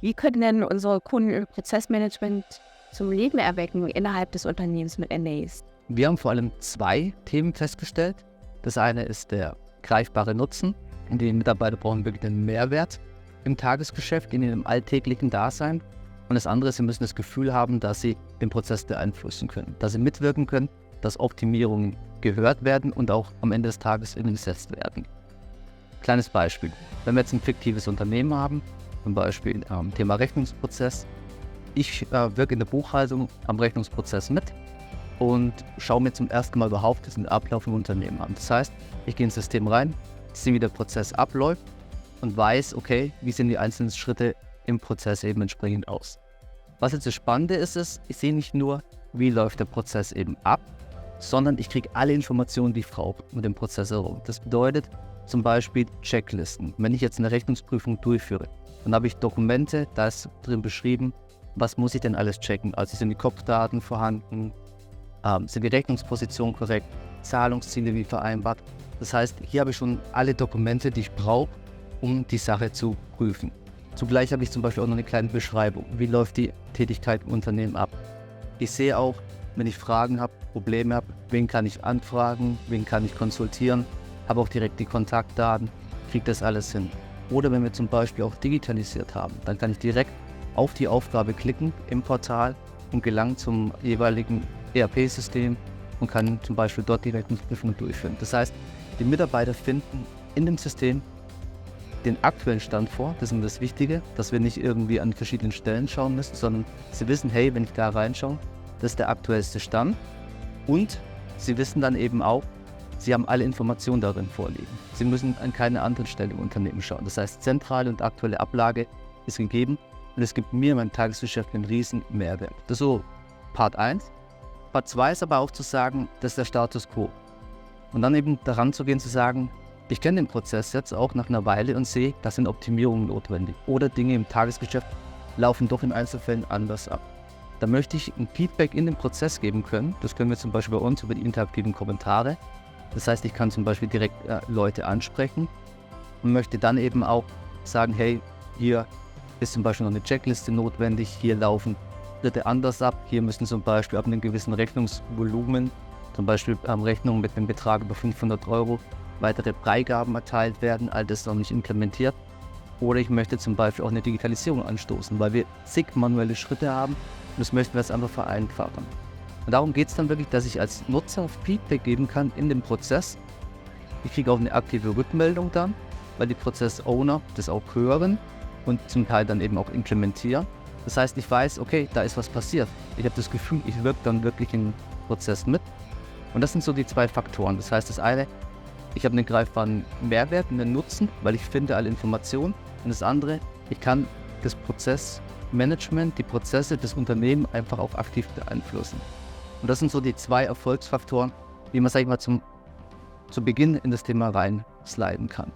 Wie können denn unsere Kunden Prozessmanagement zum Leben erwecken innerhalb des Unternehmens mit NDAs? Wir haben vor allem zwei Themen festgestellt. Das eine ist der greifbare Nutzen. Die Mitarbeiter brauchen wirklich einen Mehrwert im Tagesgeschäft, in ihrem alltäglichen Dasein. Und das andere ist, sie müssen das Gefühl haben, dass sie den Prozess beeinflussen können, dass sie mitwirken können, dass Optimierungen gehört werden und auch am Ende des Tages umgesetzt werden. Kleines Beispiel. Wenn wir jetzt ein fiktives Unternehmen haben, zum Beispiel Thema Rechnungsprozess. Ich wirke in der Buchhaltung am Rechnungsprozess mit und schaue mir zum ersten Mal überhaupt den Ablauf im Unternehmen an. Das heißt, ich gehe ins System rein, sehe, wie der Prozess abläuft und weiß, okay, wie sehen die einzelnen Schritte im Prozess eben entsprechend aus. Was jetzt das Spannende ist, ich sehe nicht nur, wie läuft der Prozess eben ab, sondern ich kriege alle Informationen, die ich brauche mit dem Prozess herum. Das bedeutet zum Beispiel Checklisten. Wenn ich jetzt eine Rechnungsprüfung durchführe, dann habe ich Dokumente, da ist drin beschrieben, was muss ich denn alles checken. Also sind die Kopfdaten vorhanden, sind die Rechnungspositionen korrekt, Zahlungsziele wie vereinbart. Das heißt, hier habe ich schon alle Dokumente, die ich brauche, um die Sache zu prüfen. Zugleich habe ich zum Beispiel auch noch eine kleine Beschreibung. Wie läuft die Tätigkeit im Unternehmen ab? Ich sehe auch, wenn ich Fragen habe, Probleme habe, wen kann ich anfragen, wen kann ich konsultieren, habe auch direkt die Kontaktdaten, kriege das alles hin. Oder wenn wir zum Beispiel auch digitalisiert haben, dann kann ich direkt auf die Aufgabe klicken im Portal und gelange zum jeweiligen ERP-System und kann zum Beispiel dort die Rechnungsprüfung durchführen. Das heißt, die Mitarbeiter finden in dem System den aktuellen Stand vor. Das ist das Wichtige, dass wir nicht irgendwie an verschiedenen Stellen schauen müssen, sondern sie wissen, hey, wenn ich da reinschaue, das ist der aktuellste Stand. Und sie wissen dann eben auch, sie haben alle Informationen darin vorliegen. Sie müssen an keine anderen Stelle im Unternehmen schauen. Das heißt, zentrale und aktuelle Ablage ist gegeben und es gibt mir in meinem Tagesgeschäft einen riesen Mehrwert. Das ist so Part 1. Part 2 ist aber auch zu sagen, das ist der Status Quo. Und dann eben daran zu gehen, zu sagen, ich kenne den Prozess jetzt auch nach einer Weile und sehe, da sind Optimierungen notwendig. Oder Dinge im Tagesgeschäft laufen doch in Einzelfällen anders ab. Da möchte ich ein Feedback in den Prozess geben können. Das können wir zum Beispiel bei uns über die interaktiven Kommentare. Das heißt, ich kann zum Beispiel direkt Leute ansprechen und möchte dann eben auch sagen, hey, hier ist zum Beispiel noch eine Checkliste notwendig, hier laufen Schritte anders ab, hier müssen zum Beispiel ab einem gewissen Rechnungsvolumen, zum Beispiel Rechnungen mit einem Betrag über 500 Euro, weitere Freigaben erteilt werden, all das noch nicht implementiert. Oder ich möchte zum Beispiel auch eine Digitalisierung anstoßen, weil wir zig manuelle Schritte haben und das möchten wir jetzt einfach vereinfachen. Und darum geht es dann wirklich, dass ich als Nutzer Feedback geben kann in dem Prozess. Ich kriege auch eine aktive Rückmeldung dann, weil die Prozess-Owner das auch hören und zum Teil dann eben auch implementieren. Das heißt, ich weiß, okay, da ist was passiert. Ich habe das Gefühl, ich wirke dann wirklich im Prozess mit. Und das sind so die zwei Faktoren. Das heißt, das eine, ich habe einen greifbaren Mehrwert, einen Nutzen, weil ich finde alle Informationen. Und das andere, ich kann das Prozessmanagement, die Prozesse des Unternehmens einfach auch aktiv beeinflussen. Und das sind so die zwei Erfolgsfaktoren, wie man, sag ich mal, zu Beginn in das Thema reinsliden kann.